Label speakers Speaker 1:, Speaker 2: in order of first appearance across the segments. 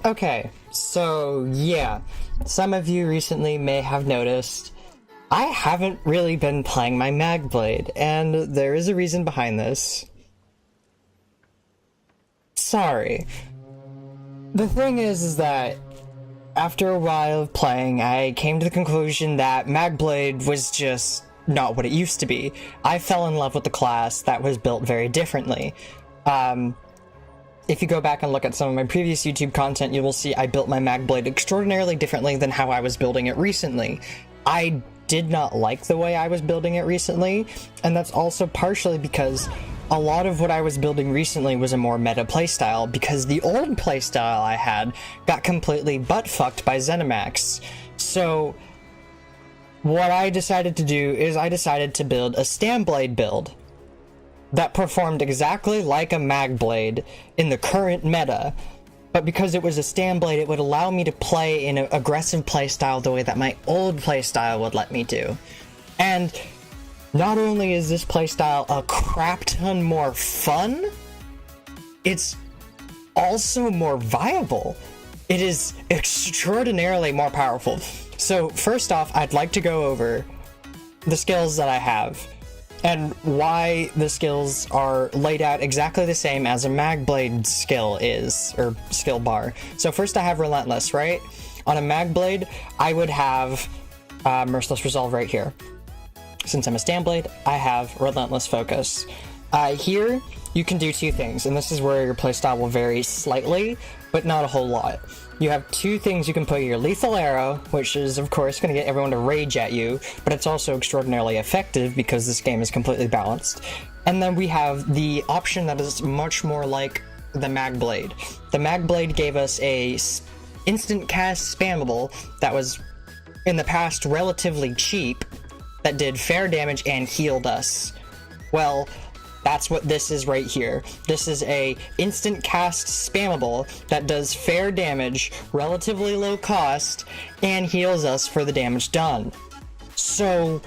Speaker 1: Okay, so yeah, some of you recently may have noticed I haven't really been playing my Magblade, and there is a reason behind this. Sorry. The thing is that after a while of playing, I came to the conclusion that Magblade was just not what it used to be. I fell in love with the class that was built very differently. If you go back and look at some of my previous YouTube content, you will see I built my Magblade extraordinarily differently than how I was building it recently. I did not like the way I was building it recently, and that's also partially because a lot of what I was building recently was a more meta playstyle, because the old playstyle I had got completely butt-fucked by ZeniMax. So what I decided to do is I decided to build a Stamblade build that performed exactly like a Magblade in the current meta, but because it was a Stamblade, it would allow me to play in an aggressive playstyle the way that my old playstyle would let me do. And not only is this playstyle a crap ton more fun, it's also more viable. It is extraordinarily more powerful. So first off, I'd like to go over the skills that I have and why the skills are laid out exactly the same as a Magblade skill is, or skill bar. So first I have Relentless, right? On a Magblade, I would have Merciless Resolve right here. Since I'm a Stamblade, I have Relentless Focus. Here, you can do two things, and this is where your playstyle will vary slightly, but not a whole lot. You have two things you can put: your Lethal Arrow, which is of course going to get everyone to rage at you, but it's also extraordinarily effective because this game is completely balanced. And then we have the option that is much more like the Magblade. The Magblade gave us a instant cast spammable that was in the past relatively cheap, that did fair damage and healed us. Well, that's what this is right here. This is a instant cast spammable that does fair damage, relatively low cost, and heals us for the damage done. So,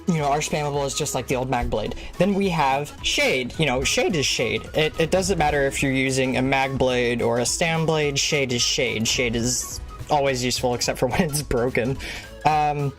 Speaker 1: you know, our spammable is just like the old Magblade. Then we have Shade. You know, Shade is Shade. It doesn't matter if you're using a Magblade or a Stamblade, Shade is Shade. Shade is always useful except for when it's broken. Then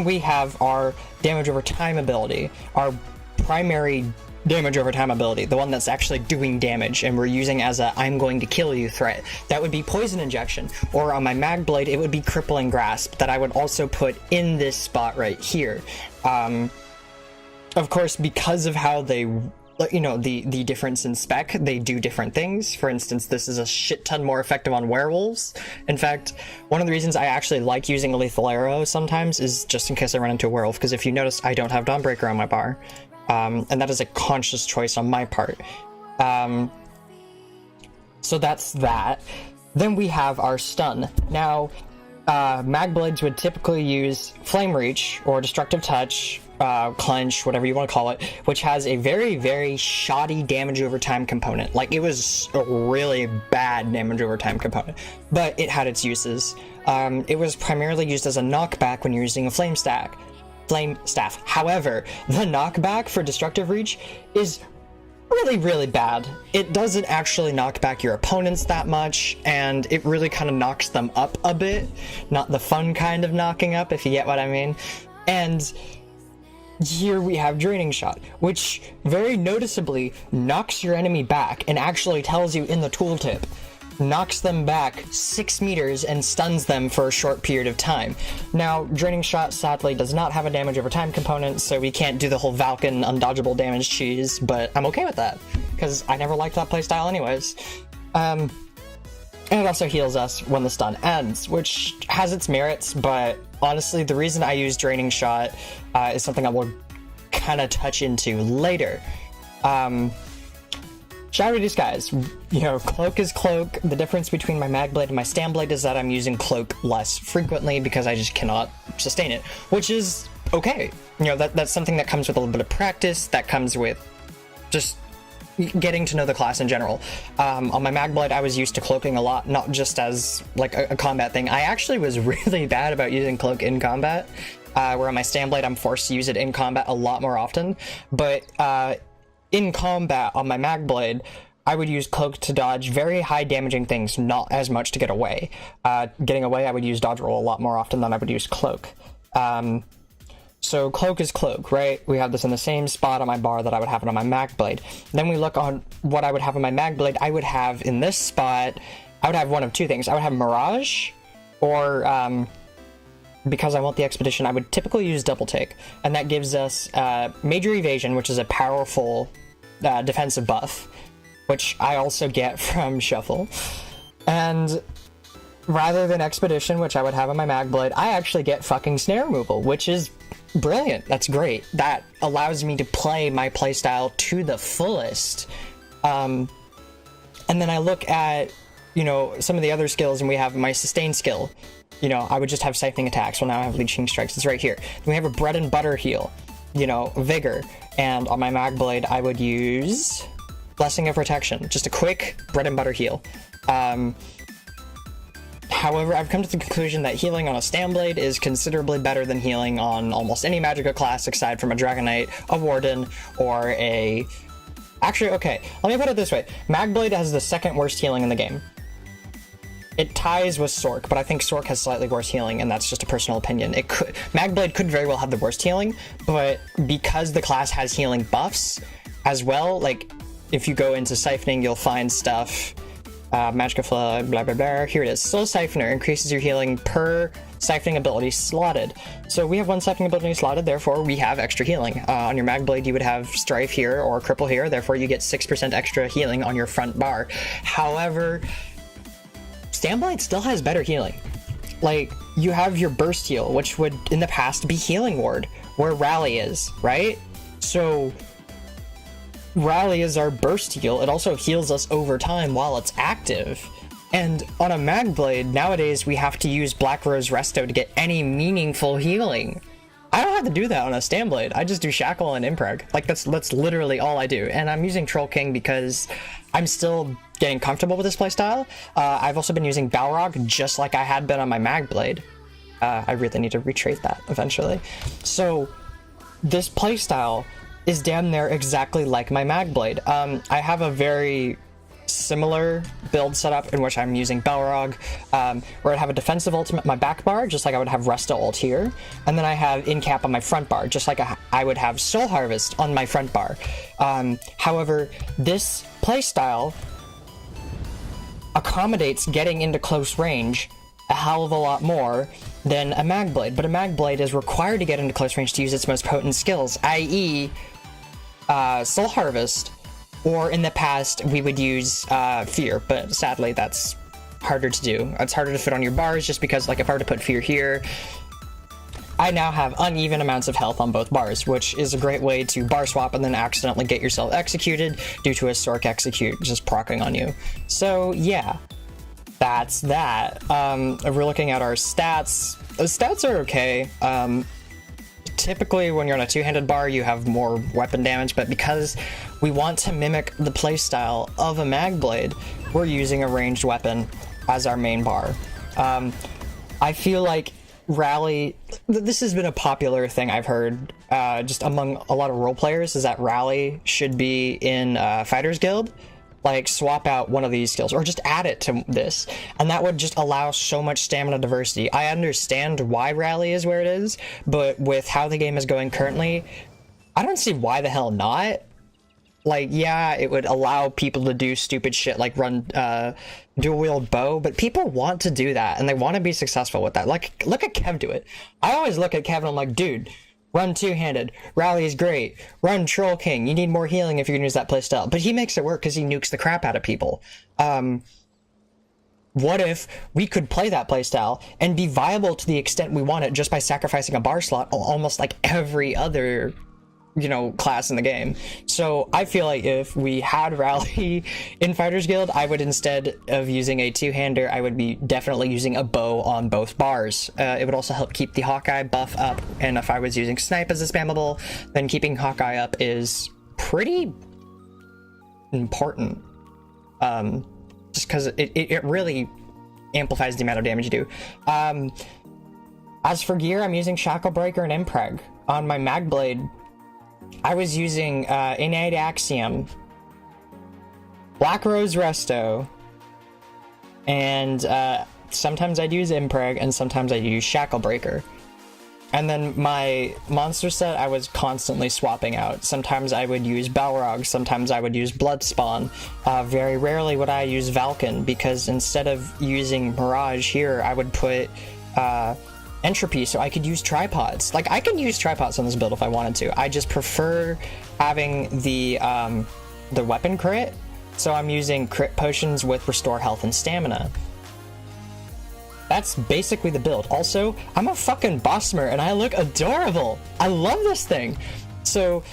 Speaker 1: we have our damage over time ability, our primary damage over time ability, the one that's actually doing damage and we're using as a I'm going to kill you threat. That would be Poison Injection, or on my Magblade it would be Crippling Grasp, that I would also put in this spot right here. Of course, because of how they, you know, the difference in spec, they do different things. For instance, this is a shit ton more effective on werewolves. In fact, one of the reasons I actually like using a Lethal Arrow sometimes is just in case I run into a werewolf, because if you notice, I don't have Dawnbreaker on my bar. And that is a conscious choice on my part. So that's that. Then we have our stun. Now, Magblades would typically use Flame Reach or Destructive Touch, Clench, whatever you want to call it, which has a very, very shoddy damage over time component. Like, it was a really bad damage over time component, but it had its uses. It was primarily used as a knockback when you're using a Flame Staff. However, the knockback for Destructive Reach is really, really bad. It doesn't actually knock back your opponents that much, and it really kind of knocks them up a bit. Not the fun kind of knocking up, if you get what I mean. And here we have Draining Shot, which very noticeably knocks your enemy back and actually tells you in the tooltip, knocks them back 6 meters and stuns them for a short period of time. Now, Draining Shot sadly does not have a damage over time component, so we can't do the whole Valken undodgeable damage cheese, but I'm okay with that, because I never liked that playstyle anyways. And it also heals us when the stun ends, which has its merits, but honestly, the reason I use Draining Shot is something I will kind of touch into later. Shadowy Disguise, you know, Cloak is Cloak. The difference between my Magblade and my Stamblade is that I'm using Cloak less frequently because I just cannot sustain it, which is okay. You know, that's something that comes with a little bit of practice, that comes with just getting to know the class in general. On my Magblade, I was used to cloaking a lot, not just as like a combat thing. I actually was really bad about using Cloak in combat, where on my Stamblade, I'm forced to use it in combat a lot more often, but in combat on my Magblade, I would use Cloak to dodge very high damaging things, not as much to get away. Getting away, I would use Dodge Roll a lot more often than I would use Cloak. So Cloak is Cloak, right? We have this in the same spot on my bar that I would have it on my Magblade. Then we look on what I would have on my Magblade. I would have in this spot, I would have one of two things. I would have Mirage, or because I want the Expedition, I would typically use Double Take. And that gives us Major Evasion, which is a powerful defensive buff, which I also get from Shuffle. And rather than Expedition, which I would have on my Magblade, I actually get fucking Snare Removal, which is brilliant. That's great. That allows me to play my playstyle to the fullest. And then I look at, you know, some of the other skills, and we have my Sustain skill. You know, I would just have Siphoning attacks. Well, now I have Leeching Strikes. It's right here. Then we have a Bread and Butter heal, you know, Vigor. And on my Magblade, I would use Blessing of Protection. Just a quick Bread and Butter heal. However, I've come to the conclusion that healing on a Stamblade is considerably better than healing on almost any Magicka class aside from a Dragon Knight, a Warden, or a... Actually, okay, let me put it this way. Magblade has the second worst healing in the game. It ties with Sork, but I think Sork has slightly worse healing, and that's just a personal opinion. Magblade could very well have the worst healing, but because the class has healing buffs as well, like, if you go into Siphoning, you'll find stuff... Magicka Flow, blah blah blah. Here it is. Soul Siphoner increases your healing per Siphoning ability slotted. So we have one Siphoning ability slotted, therefore we have extra healing. On your Magblade, you would have Strife here or Cripple here, therefore you get 6% extra healing on your front bar. However, Stamblade still has better healing. Like, you have your Burst Heal, which would in the past be Healing Ward, where Rally is, right? So Rally is our burst heal. It also heals us over time while it's active. And on a Magblade, nowadays we have to use Black Rose Resto to get any meaningful healing. I don't have to do that on a Stamblade. I just do Shackle and Impreg. Like, that's literally all I do. And I'm using Troll King because I'm still getting comfortable with this playstyle. I've also been using Balrog just like I had been on my Magblade. I really need to retrade that eventually. So this playstyle is damn near exactly like my Magblade. I have a very similar build setup in which I'm using Balrog, where I'd have a defensive ultimate on my back bar, just like I would have Resta ult here, and then I have in-cap on my front bar, just like I would have Soul Harvest on my front bar. However, this playstyle accommodates getting into close range a hell of a lot more than a Magblade, but a Magblade is required to get into close range to use its most potent skills, i.e. Soul Harvest, or in the past we would use Fear, but sadly that's harder to do. It's harder to fit on your bars just because, like, if I were to put Fear here, I now have uneven amounts of health on both bars, which is a great way to bar swap and then accidentally get yourself executed due to a Sork execute just proccing on you. So yeah, that's that. If we're looking at our stats, the stats are okay. Typically, when you're on a two-handed bar, you have more weapon damage, but because we want to mimic the playstyle of a Magblade, we're using a ranged weapon as our main bar. I feel like Rally... This has been a popular thing I've heard just among a lot of role players, is that Rally should be in Fighters Guild. Like, swap out one of these skills, or just add it to this, and that would just allow so much stamina diversity. I understand why Rally is where it is, but with how the game is going currently, I don't see why the hell not. Like, yeah, it would allow people to do stupid shit like run dual-wield bow, but people want to do that, and they want to be successful with that. Like, look at Kev do it. I always look at Kev and I'm like, dude, run two-handed. Rally is great. Run Troll King. You need more healing if you're gonna use that playstyle. But he makes it work because he nukes the crap out of people. What if we could play that playstyle and be viable to the extent we want it just by sacrificing a bar slot almost like every other, you know, class in the game? So I feel like if we had Rally in Fighters Guild, I would, instead of using a two-hander, I would be definitely using a bow on both bars. It would also help keep the Hawkeye buff up, and if I was using Snipe as a spammable, then keeping Hawkeye up is pretty important. Just because it really amplifies the amount of damage you do. As for gear, I'm using Shackle Breaker and Impreg. On my Magblade, I was using Innate Axiom Black Rose Resto, and sometimes I'd use Impreg, and sometimes I'd use Shacklebreaker. And then my monster set, I was constantly swapping out. Sometimes I would use Balrog, sometimes I would use Bloodspawn. Very rarely would I use Valken, because instead of using Mirage here, I would put Entropy so I could use tripods. Like, I can use tripods on this build if I wanted to. I just prefer having the weapon crit, so I'm using crit potions with restore health and stamina. That's basically the build. Also, I'm a fucking Bosmer and I look adorable. I love this thing. So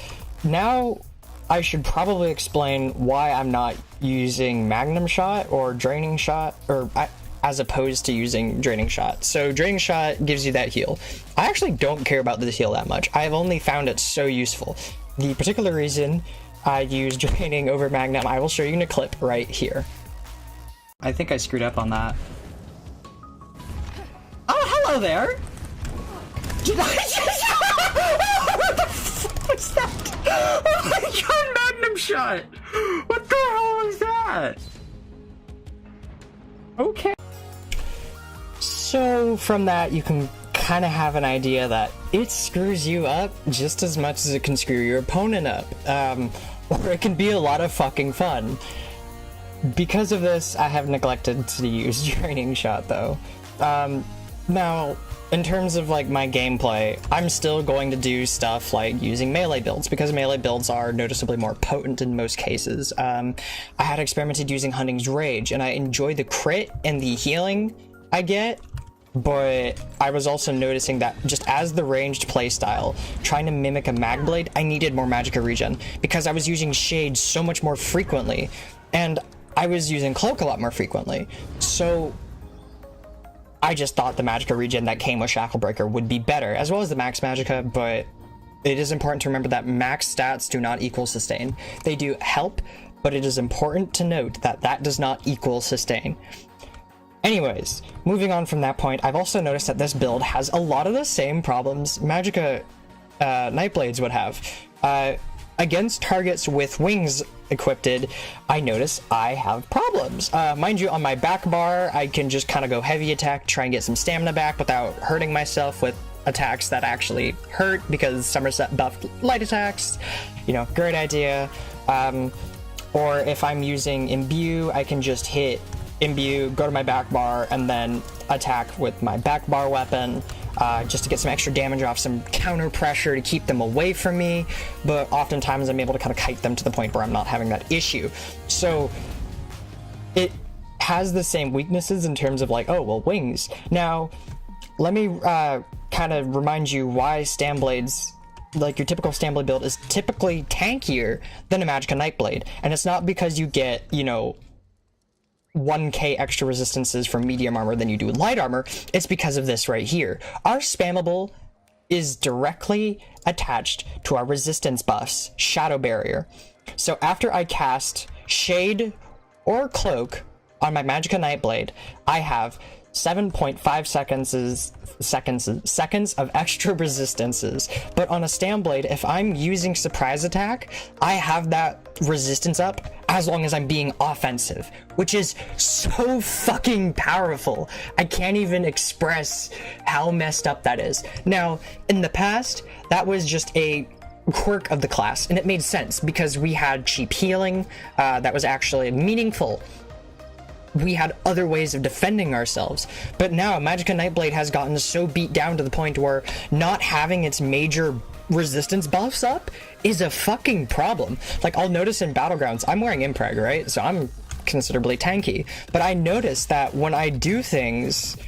Speaker 1: now I should probably explain why I'm not using Magnum Shot or Draining Shot, or as opposed to using Draining Shot. So Draining Shot gives you that heal. I actually don't care about this heal that much. I have only found it so useful. The particular reason I use Draining over Magnum, I will show you in a clip right here. I think I screwed up on that. Oh, hello there! Did I just... What the fuck was that? Oh my god, Magnum Shot! What the hell was that? Okay. So, from that, you can kind of have an idea that it screws you up just as much as it can screw your opponent up. Or it can be a lot of fucking fun. Because of this, I have neglected to use Draining Shot, though. Now, in terms of like my gameplay, I'm still going to do stuff like using melee builds, because melee builds are noticeably more potent in most cases. I had experimented using Hunting's Rage, and I enjoy the crit and the healing I get, but I was also noticing that just as the ranged playstyle, trying to mimic a Magblade, I needed more Magicka regen, because I was using Shade so much more frequently, and I was using Cloak a lot more frequently, so I just thought the Magicka regen that came with Shacklebreaker would be better, as well as the max Magicka, but it is important to remember that max stats do not equal sustain. They do help, but it is important to note that that does not equal sustain. Anyways, moving on from that point, I've also noticed that this build has a lot of the same problems Magicka Nightblades would have. Against targets with wings equipped, I notice I have problems. Mind you, on my back bar, I can just kind of go heavy attack, try and get some stamina back without hurting myself with attacks that actually hurt, because Somerset buffed light attacks. You know, great idea. Or if I'm using Imbue, I can just hit Imbue, go to my back bar, and then attack with my back bar weapon. Just to get some extra damage off, some counter pressure to keep them away from me, but oftentimes I'm able to kind of kite them to the point where I'm not having that issue. So it has the same weaknesses in terms of like, oh, well, wings. Now, let me kind of remind you why Stamblades, like your typical Stamblade build, is typically tankier than a Magicka Nightblade. And it's not because you get, you know, 1k extra resistances from medium armor than you do with light armor. It's because of this right here. Our spammable is directly attached to our resistance buffs, Shadow Barrier. So after I cast Shade or Cloak on my Magicka Nightblade, I have 7.5 seconds of extra resistances. But on a Stamblade, if I'm using Surprise Attack, I have that resistance up as long as I'm being offensive, which is so fucking powerful. I can't even express how messed up that is. Now, in the past, that was just a quirk of the class, and it made sense because we had cheap healing that was actually meaningful. We had other ways of defending ourselves. But now Magicka Nightblade has gotten so beat down to the point where not having its major resistance buffs up is a fucking problem. Like, I'll notice in Battlegrounds, I'm wearing Impreg, right? So I'm considerably tanky. But I notice that when I do things,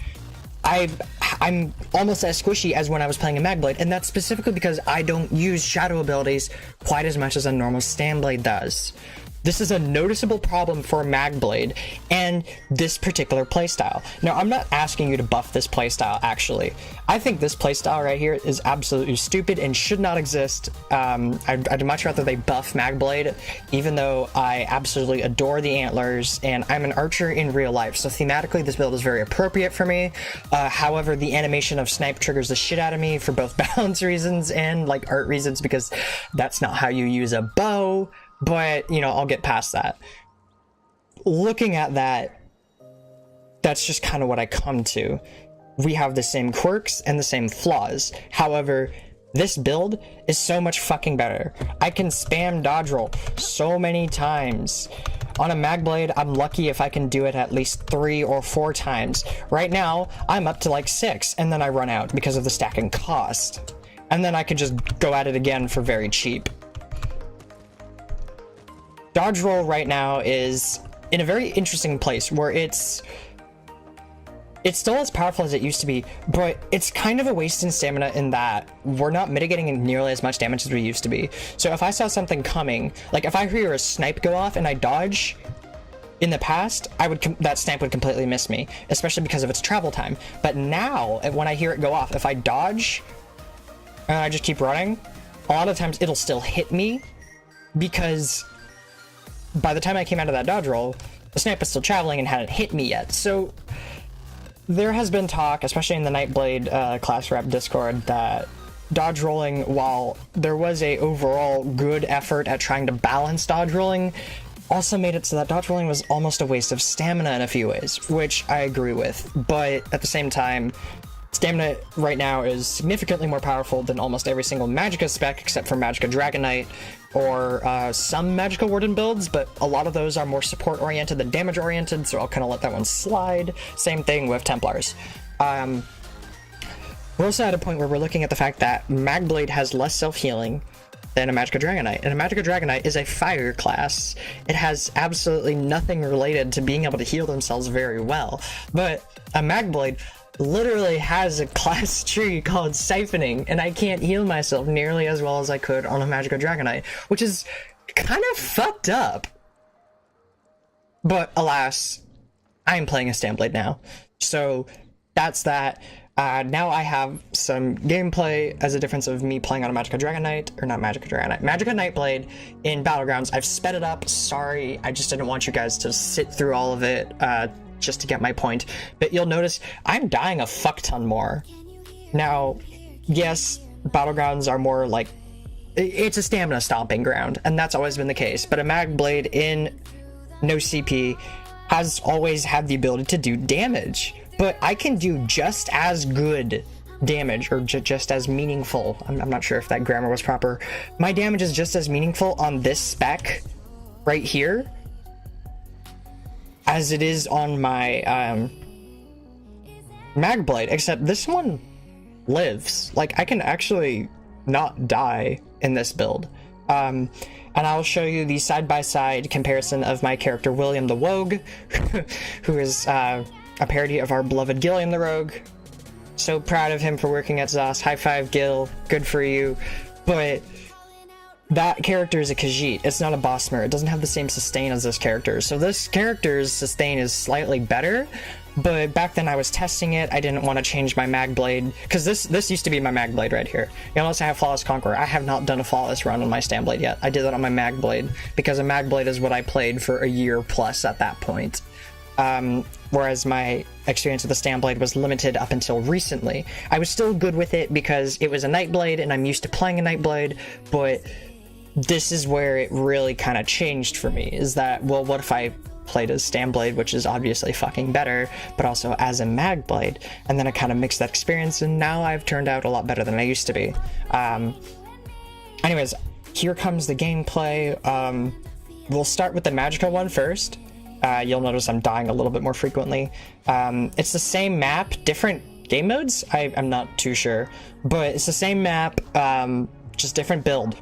Speaker 1: I'm almost as squishy as when I was playing a Magblade, and that's specifically because I don't use shadow abilities quite as much as a normal Stamblade does. This is a noticeable problem for Magblade and this particular playstyle. Now, I'm not asking you to buff this playstyle, actually. I think this playstyle right here is absolutely stupid and should not exist. I'd much rather they buff Magblade, even though I absolutely adore the antlers, and I'm an archer in real life, so thematically this build is very appropriate for me. However, the animation of Snipe triggers the shit out of me for both balance reasons and like art reasons, because that's not how you use a bow. But, you know, I'll get past that. looking at that, that's just kind of what I come to. We have the same quirks and the same flaws. However, this build is so much fucking better. I can spam dodge roll so many times. On a Magblade, I'm lucky if I can do it at least 3 or 4 times. Right now, I'm up to like 6, and then I run out because of the stacking cost. And then I could just go at it again for very cheap. Dodge roll right now is in a very interesting place where it's still as powerful as it used to be, but it's kind of a waste in stamina in that we're not mitigating nearly as much damage as we used to be. So if I saw something coming, like if I hear a snipe go off and I dodge, in the past, that snipe would completely miss me, especially because of its travel time. But now, when I hear it go off, if I dodge and I just keep running, a lot of times it'll still hit me, because by the time I came out of that dodge roll, the snipe was still traveling and hadn't hit me yet. So there has been talk, especially in the Nightblade class rep Discord, that dodge rolling, while there was a overall good effort at trying to balance dodge rolling, also made it so that dodge rolling was almost a waste of stamina in a few ways, which I agree with. But at the same time, stamina right now is significantly more powerful than almost every single Magicka spec except for Magicka Dragon Knight or some Magicka Warden builds, but a lot of those are more support oriented than damage oriented, so I'll kind of let that one slide. Same thing with Templars. We're also at a point where we're looking at the fact that Magblade has less self-healing than a Magicka Dragon Knight, and a Magicka Dragon Knight is a fire class. It has absolutely nothing related to being able to heal themselves very well, but a Magblade literally has a class tree called Siphoning, and I can't heal myself nearly as well as I could on a Magicka Dragon Knight, which is kind of fucked up. But alas, I am playing a Stamblade now, so that's that. Now I have some gameplay as a difference of me playing on a Magicka Dragon Knight, or not Magicka Dragon Knight, Magicka Nightblade in Battlegrounds. I've sped it up, sorry, I just didn't want you guys to sit through all of it, just to get my point, but you'll notice I'm dying a fuck ton more. Now, yes, Battlegrounds are more like, it's a stamina stomping ground, and that's always been the case, but a Magblade in no CP has always had the ability to do damage, but I can do just as good damage, or just as meaningful. I'm not sure if that grammar was proper. My damage is just as meaningful on this spec right here as it is on my Magblade, except this one lives. Like, I can actually not die in this build. And I'll show you the side-by-side comparison of my character William the Wogue, who is a parody of our beloved Gilliam the Rogue. So proud of him for working at ZOS. High five, Gil. Good for you. But that character is a Khajiit. It's not a Bosmer. It doesn't have the same sustain as this character. So this character's sustain is slightly better, but back then I was testing it. I didn't want to change my Magblade, because this used to be my Magblade right here. You'll notice I have Flawless Conqueror. I have not done a flawless run on my Stamblade yet. I did that on my Magblade, because a Magblade is what I played for a year plus at that point. Whereas my experience with the Stamblade was limited up until recently. I was still good with it because it was a Nightblade and I'm used to playing a Nightblade, but this is where it really kind of changed for me, is that, well, what if I played as Stamblade, which is obviously fucking better, but also as a Magblade, and then I kind of mixed that experience, and now I've turned out a lot better than I used to be. Anyways, here comes the gameplay. We'll start with the Magicka one first. You'll notice I'm dying a little bit more frequently. It's the same map, different game modes? I'm not too sure, but it's the same map, just different build,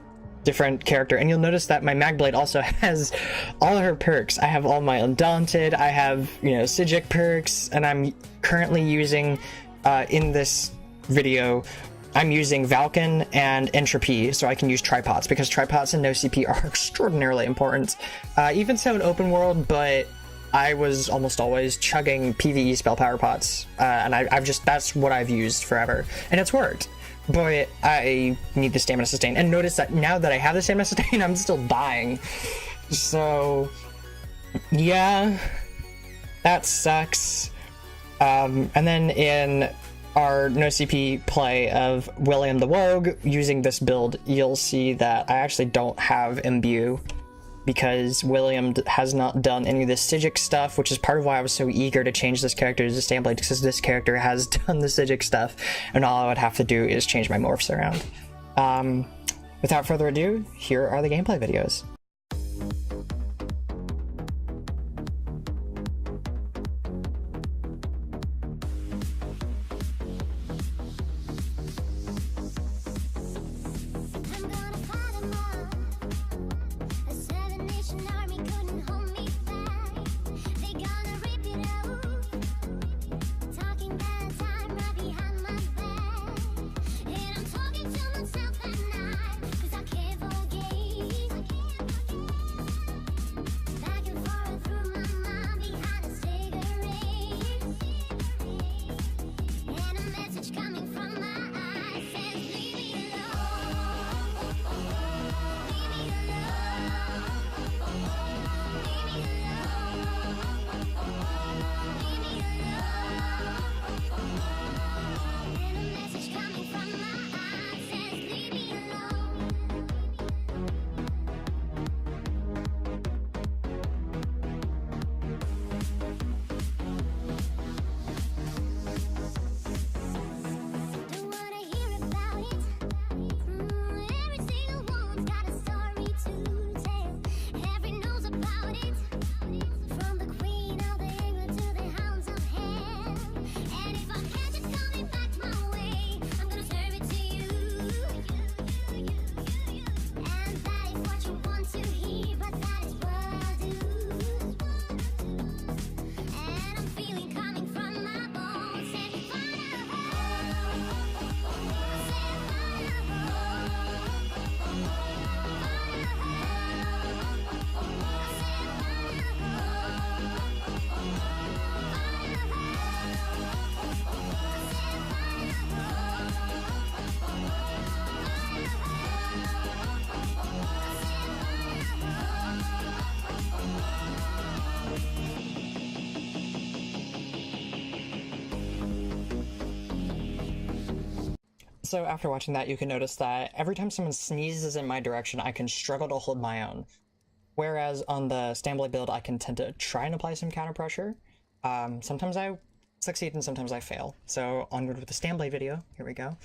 Speaker 1: different character. And you'll notice that my Magblade also has all her perks. I have all my Undaunted, I have, Psijic perks, and I'm currently using, in this video, I'm using Valken and Entropy, so I can use tripods, because tripods in no-CP are extraordinarily important. Even so in open world, but I was almost always chugging PvE spell power pots, and that's what I've used forever, and it's worked. But I need the stamina sustain, and notice that now that I have the stamina sustain, I'm still dying. So, yeah, that sucks. And then in our no-CP play of William the Wogue, using this build, you'll see that I actually don't have Imbue. because William has not done any of the Stygic stuff, which is part of why I was so eager to change this character to Stamblade, because this character has done the Stygic stuff, and all I would have to do is change my morphs around. Without further ado, here are the gameplay videos. So after watching that, you can notice that every time someone sneezes in my direction, I can struggle to hold my own. Whereas on the Stamblade build, I can tend to try and apply some counter pressure. Sometimes I succeed and sometimes I fail. So onward with the Stamblade video. Here we go.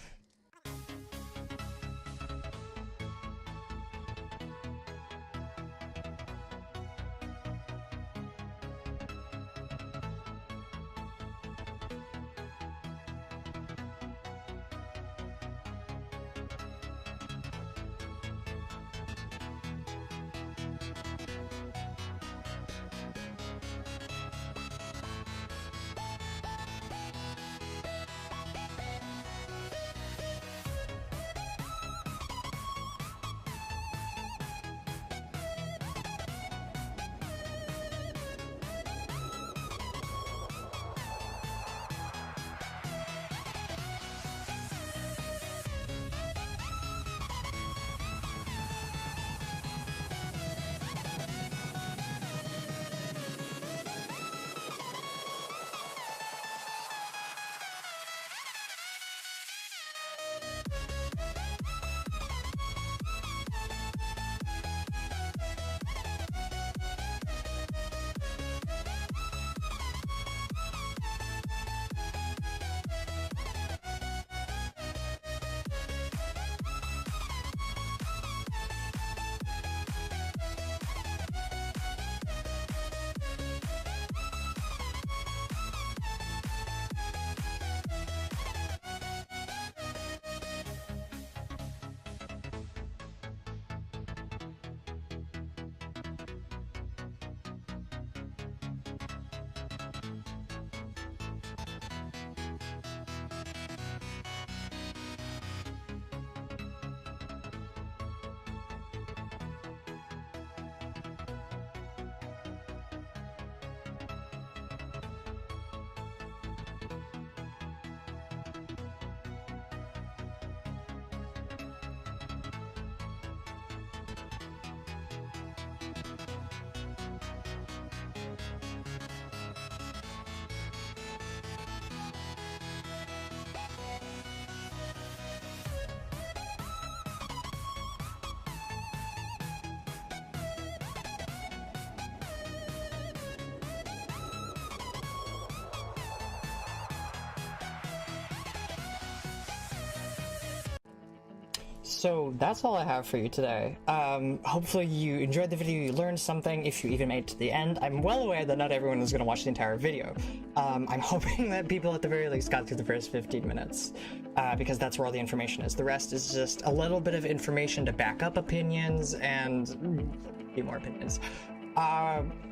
Speaker 1: So that's all I have for you today. Hopefully you enjoyed the video, you learned something, if you even made it to the end. I'm well aware that not everyone is going to watch the entire video. I'm hoping that people at the very least got through the first 15 minutes, because that's where all the information is. The rest is just a little bit of information to back up opinions and a few more opinions.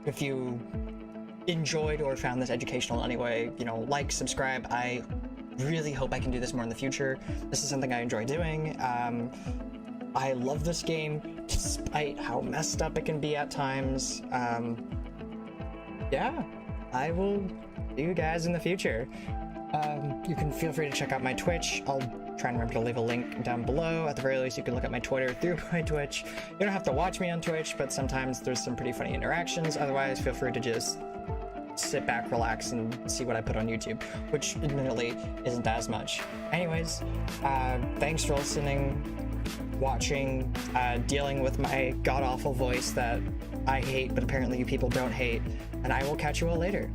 Speaker 1: If you enjoyed or found this educational in any way, you know, like, subscribe. I really hope I can do this more in the future. This is something I enjoy doing. I love this game, despite how messed up it can be at times. Yeah, I will see you guys in the future. You can feel free to check out my Twitch. I'll try and remember to leave a link down below. At the very least, you can look at my Twitter through my Twitch. You don't have to watch me on Twitch, but sometimes there's some pretty funny interactions. Otherwise, feel free to just sit back, relax, and see what I put on YouTube, which admittedly isn't as much. Anyways, thanks for listening, watching, dealing with my god-awful voice that I hate, but apparently you people don't hate, and I will catch you all later.